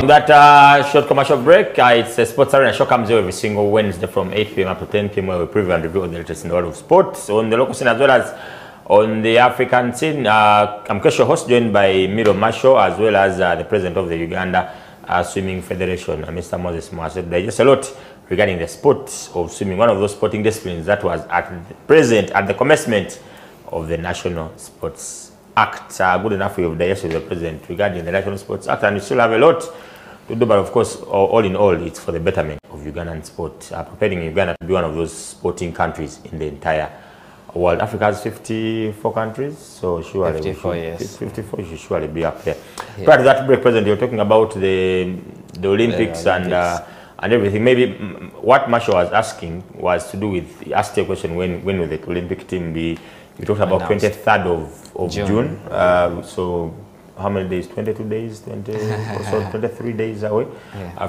that short commercial break, it's a Sports Arena show comes here every single Wednesday from 8 p.m. up to 10 p.m. where we preview and review the latest in the world of sports on the local scene as well as on the African scene. I'm your host, joined by Miro Masho as well as the president of the Uganda Swimming Federation, Mr. Mwase. There's just a lot regarding the sport of swimming, one of those sporting disciplines that was present at the commencement of the National Sports Act. Good enough we have digested the president regarding the National Sports Act, and we still have a lot to do, but of course, all in all, it's for the betterment of Ugandan sport, preparing Uganda to be one of those sporting countries in the entire world. Africa has 54 countries, so surely 54, yes. 54 should surely be up there. Yeah. Prior to that break, President, you're talking about the Olympics and everything. Maybe what Masho was asking was to do with, he asked you a question, when will the Olympic team be? You talked about 23rd of June. So how many days? 22 days? 20 or so, 23 days away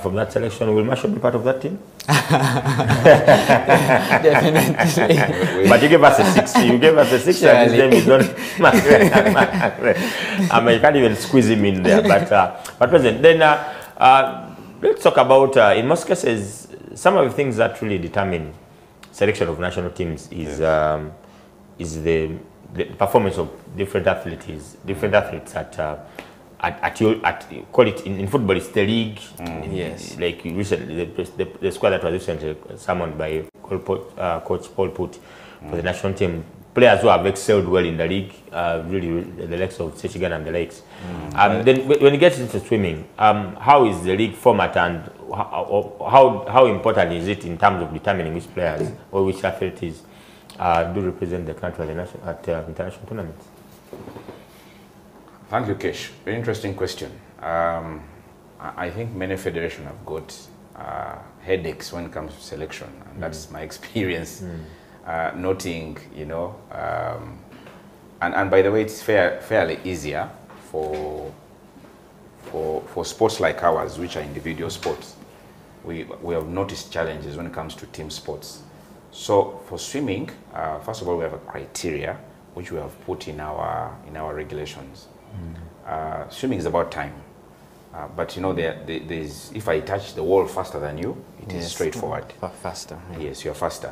from that selection. Will Masho be part of that team? Definitely. But you gave us a 6. You gave us a 6 and his name is not I mean, you can't even squeeze him in there. But President, then let's talk about, in most cases, some of the things that really determine selection of national teams is the performance of different athletes. Different athletes call it in football, it's the league. Yes. Like recently, the squad that was recently summoned by Coach Paul Put for the national team. Players who have excelled well in the league, really the likes of Sechigan and the likes. Then when it gets into swimming, how is the league format, and how important is it in terms of determining which players or which athletes do represent the country at international tournaments? Thank you, Kesh. Very interesting question. I think many federations have got headaches when it comes to selection, and that's my experience. Noting, you know, and by the way, it's fairly easier for sports like ours, which are individual sports. We have noticed challenges when it comes to team sports. So for swimming, first of all, we have a criteria which we have put in our regulations. Swimming is about time, but you know, there's, if I touch the wall faster than you, it is straightforward. Faster. Yes, you're faster.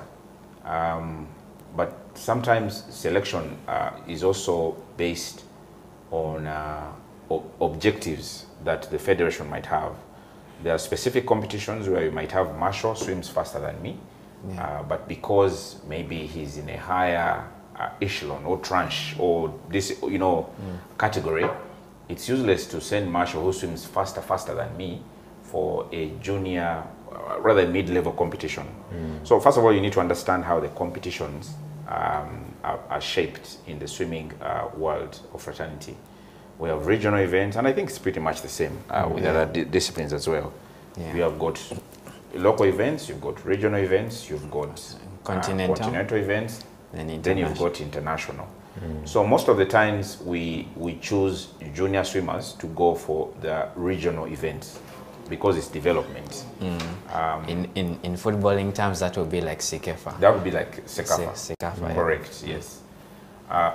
But sometimes selection is also based on objectives that the federation might have. There are specific competitions where you might have Masho swims faster than me, but because maybe he's in a higher echelon or tranche or this, you know, category, it's useless to send Masho who swims faster than me for a junior, rather mid-level competition. So first of all, you need to understand how the competitions are shaped in the swimming world of fraternity. We have regional events, and I think it's pretty much the same with other disciplines as well. You have got local events, you've got regional events, you've got continental events, then you've got international. So most of the times we choose junior swimmers to go for the regional events because it's development. In footballing terms, that would be like Sekafa. That would be like Sekafa. Correct, yes.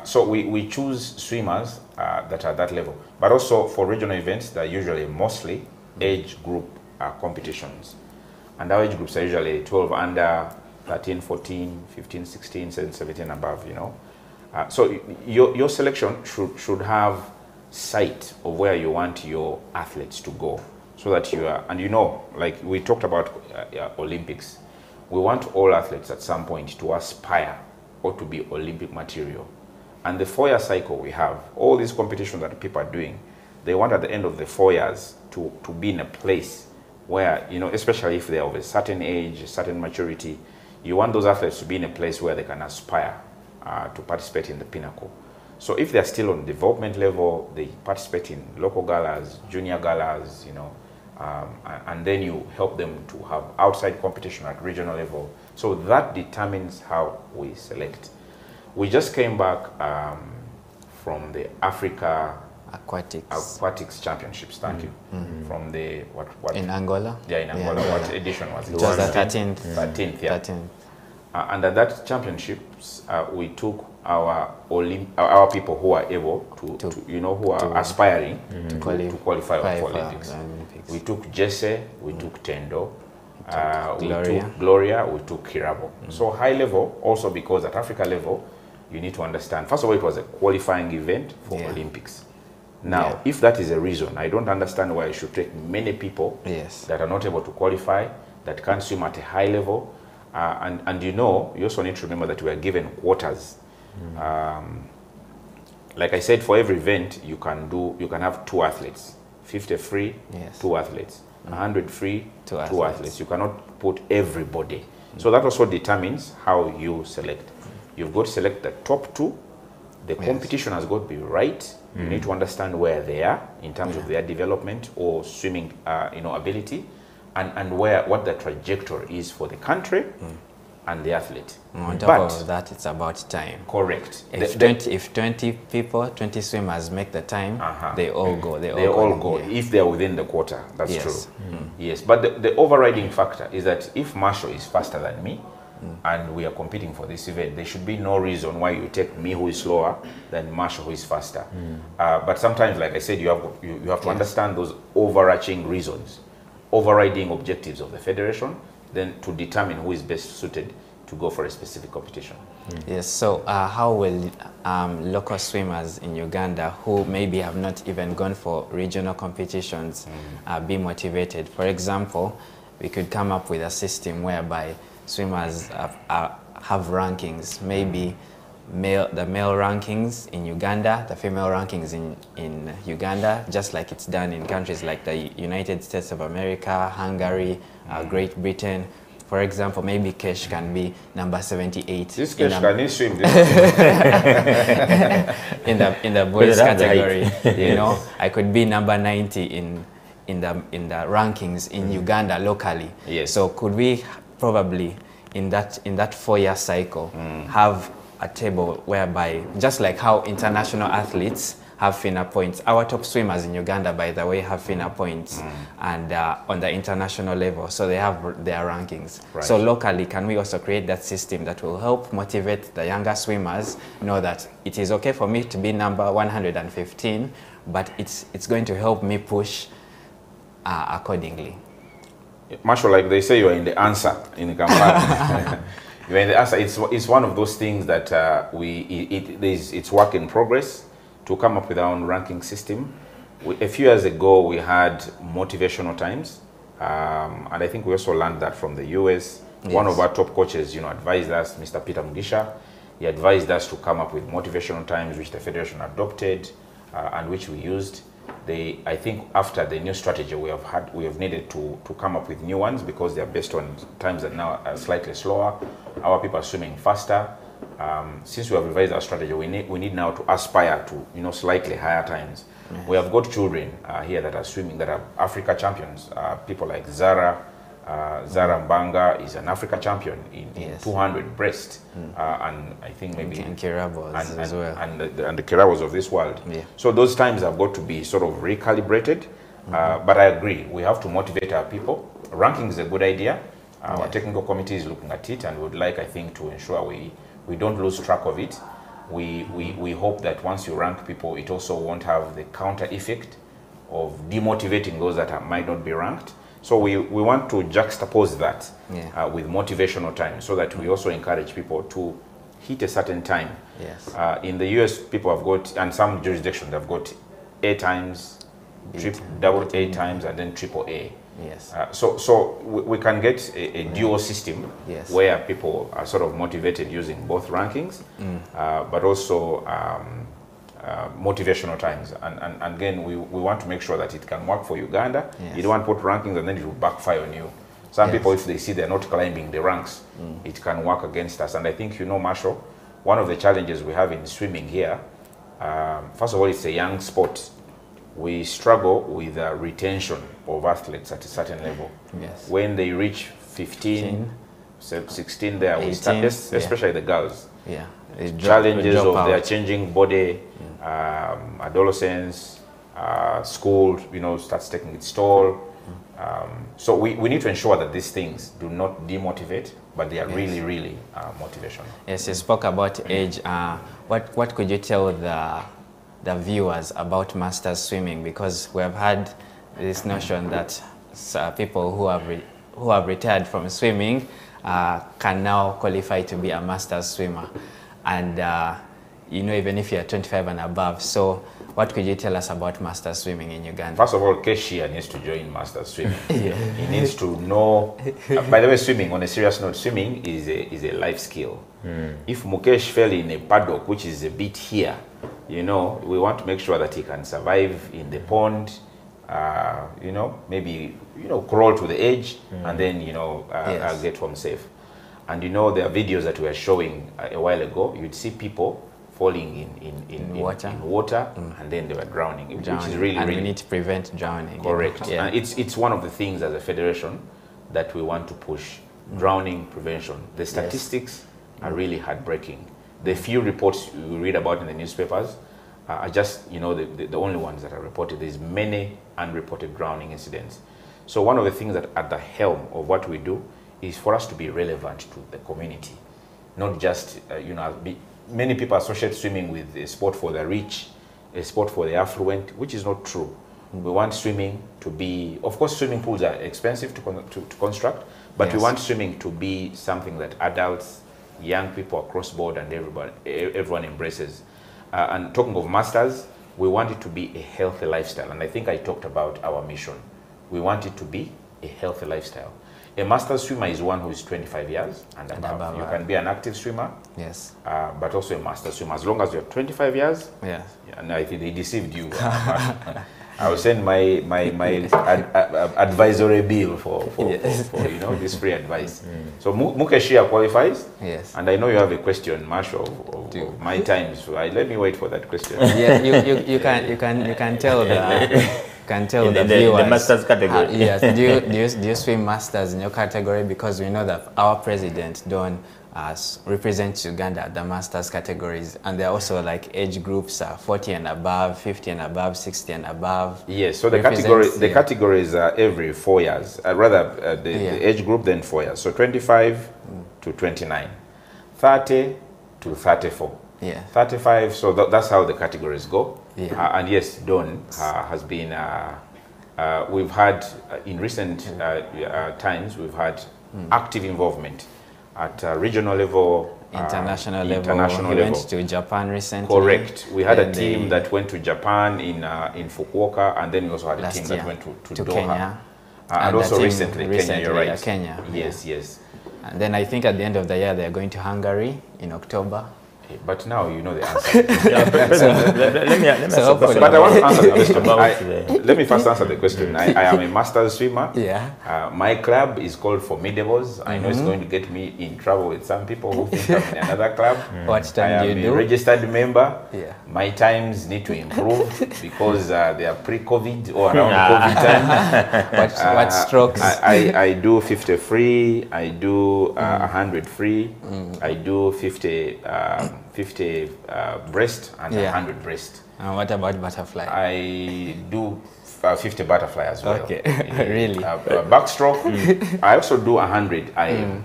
So we choose swimmers that are at that level. But also for regional events, they're usually mostly age group competitions. And our age groups are usually 12 under, 13, 14, 15, 16, 17 above, you know. So your selection should have sight of where you want your athletes to go. So that you are, and you know, like we talked about Olympics, we want all athletes at some point to aspire or to be Olympic material. And the 4-year cycle we have, all these competitions that people are doing, they want at the end of the 4 years to be in a place where, you know, especially if they're of a certain age, a certain maturity, you want those athletes to be in a place where they can aspire to participate in the pinnacle. So if they're still on development level, they participate in local galas, junior galas, you know, and then you help them to have outside competition at regional level. So that determines how we select. We just came back from the Aquatics Championships, thank you. From the, what? In Angola? Yeah, in Angola. What edition was it? It was the 13th. 13th, yeah. 13th. And at that championships, we took our people who are able who are aspiring to qualify for Olympics. We took Jesse, we took Tendo, we took Gloria, we took Kirabo. So high level, also because at Africa level, you need to understand, first of all, it was a qualifying event for Olympics. Now, if that is a reason, I don't understand why you should take many people that are not able to qualify, that can't swim at a high level. And you also need to remember that we are given quotas. Like I said, for every event, you can have 2 athletes. 50 free, 2 athletes. 100 free, 2 athletes. You cannot put everybody. So that also determines how you select. You've got to select the top 2. The competition has got to be right. You need to understand where they are in terms of their development or swimming ability, and what the trajectory is for the country and the athlete. On top of that, it's about time. Correct. If 20 people, 20 swimmers make the time, they all go. They all go if they are within the quota. That's true. Yes, but the overriding factor is that if Marshall is faster than me, and we are competing for this event, there should be no reason why you take me who is slower than Marshall who is faster. But sometimes, like I said, you have to understand those overarching reasons, overriding objectives of the federation, then to determine who is best suited to go for a specific competition. Yes, so how will local swimmers in Uganda who maybe have not even gone for regional competitions be motivated? For example, we could come up with a system whereby swimmers have rankings, maybe the male rankings in Uganda, the female rankings in Uganda, just like it's done in countries like the United States of America, Hungary, Great Britain. For example, maybe Kesh can be number 78. This Kesh can swim in the boys category. I could be number 90 in the rankings in Uganda locally. Yes. So could we probably in that 4-year cycle have a table whereby, just like how international athletes have FINA points, our top swimmers in Uganda, by the way, have FINA points, and on the international level, so they have their rankings. Right. So locally, can we also create that system that will help motivate the younger swimmers, know that it is okay for me to be number 115, but it's going to help me push accordingly. Marshall, like they say, you are in the answer in the campaign. You are in the answer. It's one of those things that it's work in progress to come up with our own ranking system. A few years ago, we had motivational times, and I think we also learned that from the US. Yes. One of our top coaches, advised us, Mr. Peter Mugisha. He advised us to come up with motivational times, which the federation adopted and which we used. I think after the new strategy we have needed to come up with new ones, because they are based on times that now are slightly slower. Our people are swimming faster. Since we have revised our strategy, we need now to aspire to slightly higher times. Yes. We have got children here that are swimming, that are Africa champions. People like Zara Mbanga is an Africa champion in 200 breast, and I think maybe and Kirabos as well, and the Kirabos of this world. Yeah. So those times have got to be sort of recalibrated. But I agree, we have to motivate our people. Ranking is a good idea. Our technical committee is looking at it, and would like, I think, to ensure we don't lose track of it. We hope that once you rank people, it also won't have the counter effect of demotivating those that might not be ranked. So we want to juxtapose that with motivational time, so that we also encourage people to hit a certain time. Yes. In the US, people have got, and some jurisdictions have got A times, double A times, and then triple A. Yes. So we can get a dual system where people are sort of motivated using both rankings, but also motivational times. And again, we want to make sure that it can work for Uganda. Yes. You don't want to put rankings and then it will backfire on you. Some people, if they see they're not climbing the ranks, it can work against us. And I think, Marshall, one of the challenges we have in swimming here, first of all, it's a young sport. We struggle with retention of athletes at a certain level. Yes. When they reach 15, 16 there, 18, we start, especially the girls. Yeah. Challenges of their changing body, adolescence, school, starts taking its toll. So we need to ensure that these things do not demotivate, but they are really motivational. Yes, you spoke about age. What could you tell the viewers about masters swimming? Because we have had this notion that people who have retired from swimming can now qualify to be a masters swimmer, and you know, even if you're 25 and above. So what could you tell us about masters swimming in Uganda? First of all, Keshia needs to join masters swimming. He needs to know. By the way, swimming, on a serious note, swimming is a life skill. If Mukesh fell in a paddock, which is a bit here, you know, we want to make sure that he can survive in the pond. You know, maybe, you know, crawl to the edge and then, you know, get home safe. And you know, there are videos that we were showing a while ago. You'd see people falling in water and then they were drowning, which is really, and we need to prevent drowning. Correct. Yeah. And it's one of the things as a federation that we want to push, drowning prevention. The statistics are really heartbreaking. The few reports you read about in the newspapers are just, you know, the only ones that are reported. There's many unreported drowning incidents. So one of the things that at the helm of what we do is for us to be relevant to the community, not just, you know, many people associate swimming with a sport for the rich, a sport for the affluent, which is not true. We want swimming to be, of course, swimming pools are expensive to construct, but we want swimming to be something that adults, young people across board and everyone embraces. And talking of masters, we want it to be a healthy lifestyle. And I think I talked about our mission. We want it to be a healthy lifestyle. A master swimmer is one who is 25 years and above. You can be an active swimmer, but also a master swimmer. As long as you're 25 years, and I think they deceived you. I will send my advisory bill for you know, this free advice. So Mukeshia qualifies. Yes. And I know you have a question, Marshall, of my time. So let me wait for that question. Yeah, you can tell the viewers. The masters category. Yes. Do you swim masters in your category? Because we know that our president Don represents Uganda at the masters categories, and there are also like age groups 40 and above, 50 and above, 60 and above. Yes. So the categories are every 4 years. Rather, the age group then 4 years. So 25 to 29, 30 to 34. Yeah. 35. So that's how the categories go. Yeah. And yes, Don has been. We've had in recent times we've had active involvement at regional level, international level. We went to Japan recently. Correct. We had a team that went to Japan in Fukuoka, and then we also had a team that went to Doha. Kenya. And also recently Kenya, you're right. Kenya. Yes, yes. And then I think at the end of the year they're going to Hungary in October. But now you know the answer. But I want to answer the question. Let me first answer the question. I am a master's swimmer. Yeah. My club is called Formidables. I know it's going to get me in trouble with some people who think I'm in another club. What time do you do? I am a registered member. Yeah. My times need to improve because they are pre-COVID or around COVID time. What strokes? I do 50 free. I do 100 free. I do 50 breast and 100 breast. And what about butterfly? I do 50 butterfly as well. Okay, really? Backstroke. I also do 100 IM.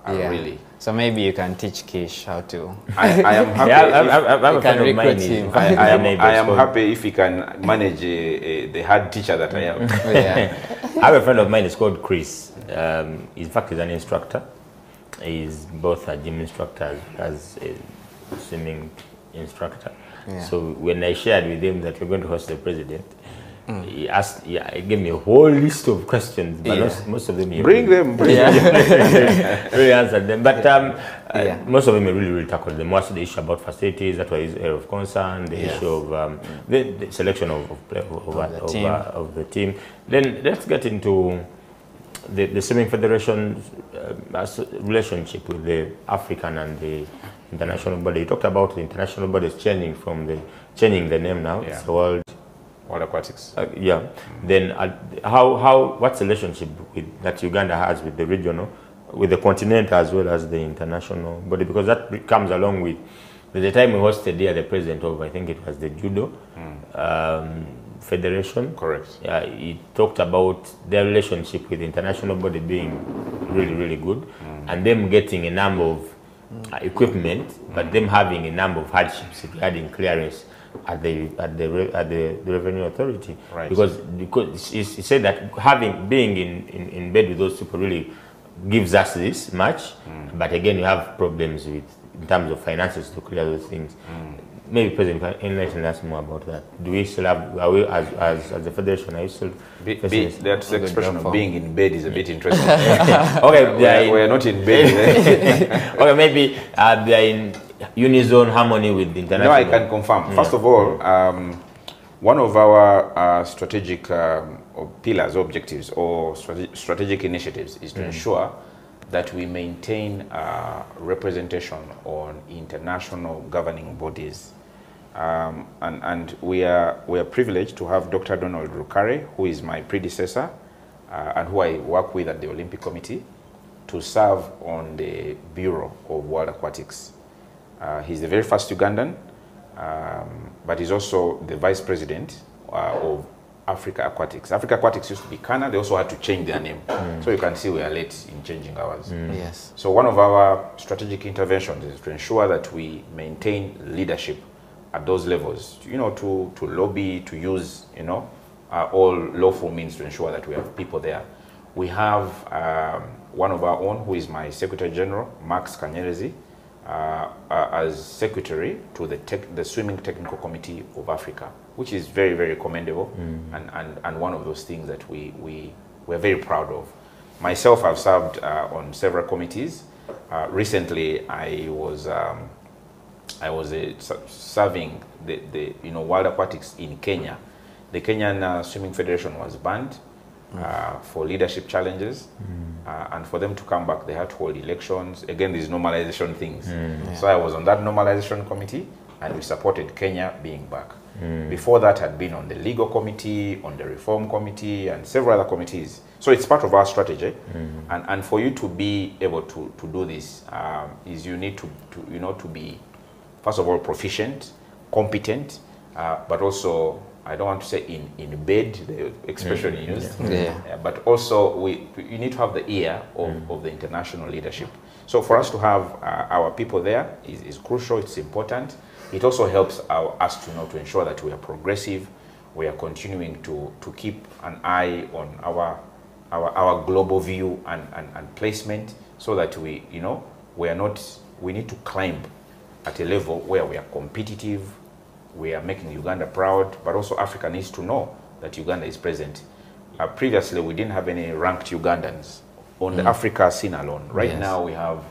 Really. So maybe you can teach Kish how to. I am happy. I'm a friend of mine. I am happy if he can manage the hard teacher that I am. I have a friend of mine. It's called Chris. In fact, he's an instructor. He's both a gym instructor as a swimming instructor. Yeah. So when I shared with him that we're going to host the president, he asked, he gave me a whole list of questions, but most of them bring them. Really answered them. But most of them really tackled them. What's the issue about facilities? That was his area of concern. The issue of the selection of the team. Then let's get into the Swimming Federation's relationship with the African and the international body. You talked about the international bodies changing the name now. It's the World Aquatics. Then what's the relationship that Uganda has with the regional, with the continent as well as the international body? Because that comes along with the time we hosted here the president of, I think it was the judo. federation. Correct. He talked about their relationship with the international body being really, really good, and them getting a number of equipment, but them having a number of hardships regarding clearance at the revenue authority. Right. Because he said that being in bed with those people really gives us this much, but again you have problems with in terms of finances to clear those things. Maybe President can enlighten us more about that. Do we still have, are we as a federation, are you still that's the expression of being in bed is a bit interesting. Okay, we're not in bed. Okay, maybe they are in unison harmony with the international. No, I can confirm. First of all, one of our strategic pillars, objectives, or strategic initiatives is to ensure that we maintain representation on international governing bodies. And we are privileged to have Dr. Donald Rukare, who is my predecessor and who I work with at the Olympic Committee, to serve on the Bureau of World Aquatics. He's the very first Ugandan, but he's also the vice president of Africa Aquatics. Africa Aquatics used to be Canada. They also had to change their name. So you can see we are late in changing ours. Yes. So one of our strategic interventions is to ensure that we maintain leadership at those levels, you know, to lobby, to use, you know, all lawful means to ensure that we have people there. We have one of our own, who is my Secretary General, Max Kanyerezi, as secretary to the Swimming Technical Committee of Africa, which is very, very commendable, and one of those things that we're very proud of. Myself, I've served on several committees. Recently, I was serving the World Aquatics in Kenya. The Kenyan Swimming Federation was banned for leadership challenges, and for them to come back, they had to hold elections. Again, these normalization things. So I was on that normalization committee, and we supported Kenya being back. Before that, I'd been on the legal committee, on the reform committee, and several other committees. So it's part of our strategy. And for you to be able to do this, is you need to be, first of all, proficient, competent, but also, I don't want to say in bed, the expression you used, but also you need to have the ear of the international leadership. So for us to have our people there is crucial, it's important. It also helps us to ensure that we are progressive, we are continuing to keep an eye on our global view and placement, so that we need to climb at a level where we are competitive, we are making Uganda proud, but also Africa needs to know that Uganda is present. Previously, we didn't have any ranked Ugandans on the Africa scene alone. Right now, we have,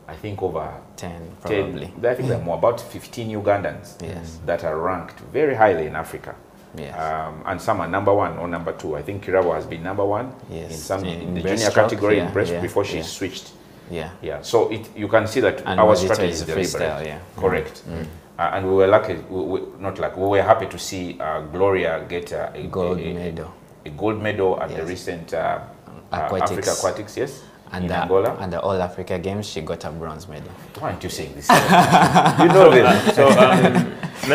I think, over 10, probably. I think there are more, about 15 Ugandans that are ranked very highly in Africa. And some are #1 or #2. I think Kirabo has been #1 in the junior category in breast before she switched. So you can see that our strategy is deliberate. Correct. And we were lucky, we were happy to see Gloria get a gold medal at the recent Africa Aquatics, in Angola. And the All Africa Games, she got a bronze medal. Why aren't you saying this? You know this. So,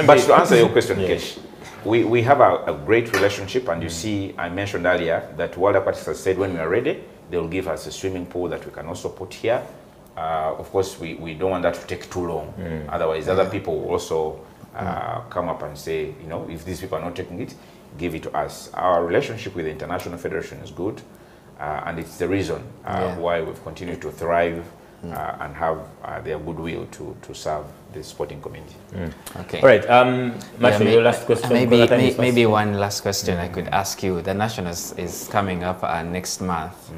but to answer your question, Kesh, we have a great relationship, and you see, I mentioned earlier that World Aquatics has said when we are ready, they will give us a swimming pool that we can also put here. Of course, we don't want that to take too long. Otherwise, other people will also come up and say, if these people are not taking it, give it to us. Our relationship with the International Federation is good, and it's the reason why we've continued to thrive and have their goodwill to serve the sporting community. Okay. All right. Masho, your last question. Maybe one last question I could ask you. The Nationals is coming up next month.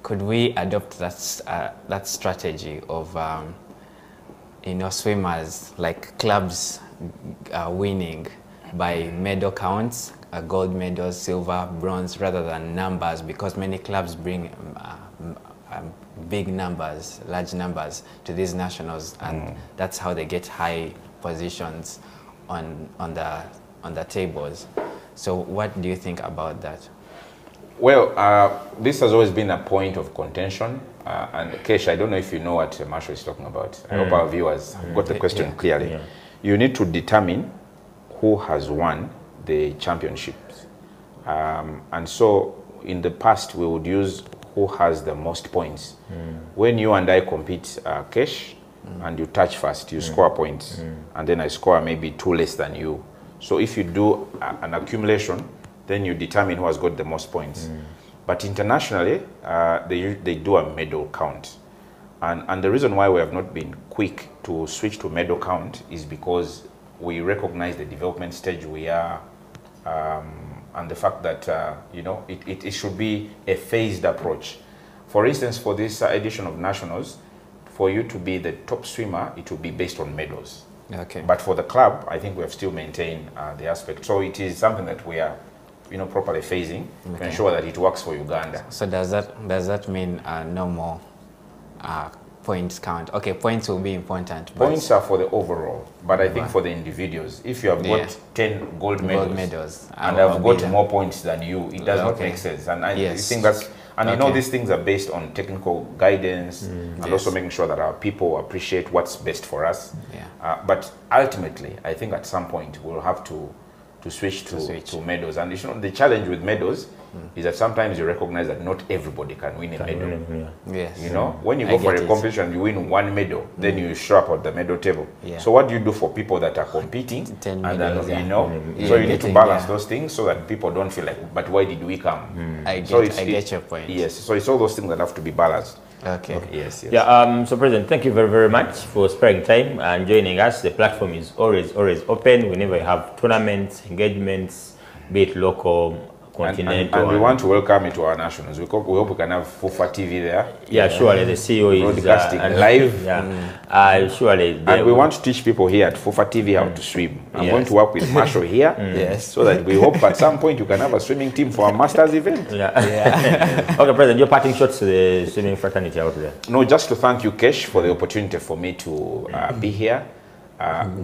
Could we adopt that strategy of swimmers, like clubs winning by medal counts, gold medals, silver, bronze, rather than numbers, because many clubs bring big numbers, large numbers to these nationals, and that's how they get high positions on the tables. So what do you think about that? Well, this has always been a point of contention, and Kesh, I don't know if you know what Masho is talking about. I hope our viewers have got the question clearly. You need to determine who has won the championships. And so in the past, we would use who has the most points. When you and I compete cash, and you touch first, you score points, and then I score maybe 2 less than you. So if you do an accumulation, then you determine who has got the most points. But internationally, they do a medal count. And the reason why we have not been quick to switch to medal count is because we recognize the development stage we are, and the fact that you know, it should be a phased approach. For instance, for this edition of nationals, for you to be the top swimmer, it will be based on medals. Okay. But for the club, I think we have still maintained the aspect. So it is something that we are, you know, properly phasing to ensure that it works for Uganda. So does that mean no more points count? Okay, points will be important. Points are for the overall, but I think for the individuals, if you have got 10 gold medals and I've got more points than you, it does not make sense. And I think that's, and you know, these things are based on technical guidance and also making sure that our people appreciate what's best for us. But ultimately, I think at some point we'll have to switch to medals. And you know, the challenge with medals is that sometimes you recognize that not everybody can win a medal. Yes. You know, when you go for a competition, you win 1 medal, then you show up at the medal table. So what do you do for people that are competing? 10 and medals, then, you know, so you need to balance those things so that people don't feel like, but why did we come? I get your point. Yes, so it's all those things that have to be balanced. Okay. Yes. Yeah. So, President, thank you very, very much for sparing time and joining us. The platform is always open whenever you have tournaments, engagements, be it local, continental. And we want to welcome you to our nationals. We hope we can have FUFA TV there. Yeah, surely the CEO is broadcasting live. Surely. And we want to teach people here at FUFA TV how to swim. I'm going to work with Marshall here, so that we hope at some point you can have a swimming team for a masters event. Okay, President, your parting shots to the swimming fraternity out there. No, just to thank you, Kesh, for the opportunity for me to be here.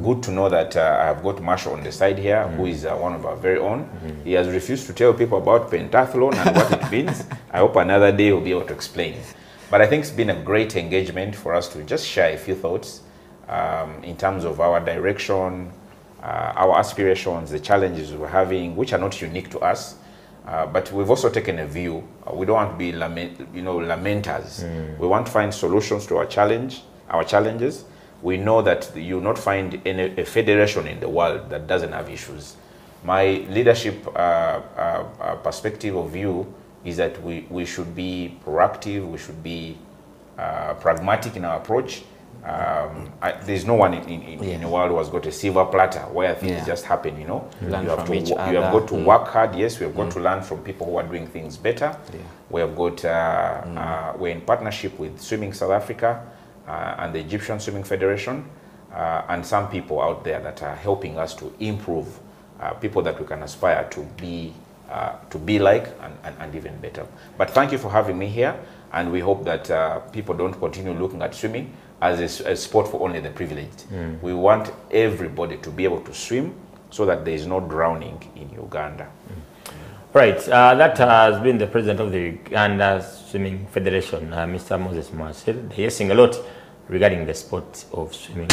Good to know that I've got Marshall on the side here, who is one of our very own. He has refused to tell people about pentathlon and what it means. I hope another day he'll be able to explain. But I think it's been a great engagement for us to just share a few thoughts in terms of our direction, our aspirations, the challenges we're having, which are not unique to us. But we've also taken a view. We don't want to be lamenters. We want to find solutions to our challenges. We know that you will not find a federation in the world that doesn't have issues. My leadership perspective of view is that we should be proactive, we should be pragmatic in our approach. There's no one in the world who has got a silver platter where things just happen, you know. You have got to work hard. Yes, we have got to learn from people who are doing things better. We have got, we're in partnership with Swimming South Africa, and the Egyptian Swimming Federation, and some people out there that are helping us to improve, people that we can aspire to be like and even better. But thank you for having me here, and we hope that people don't continue looking at swimming as a sport for only the privileged. We want everybody to be able to swim so that there is no drowning in Uganda. Right, that has been the president of the Uganda Swimming Federation, Mr. Moses Mwase. He is saying a lot regarding the sport of swimming.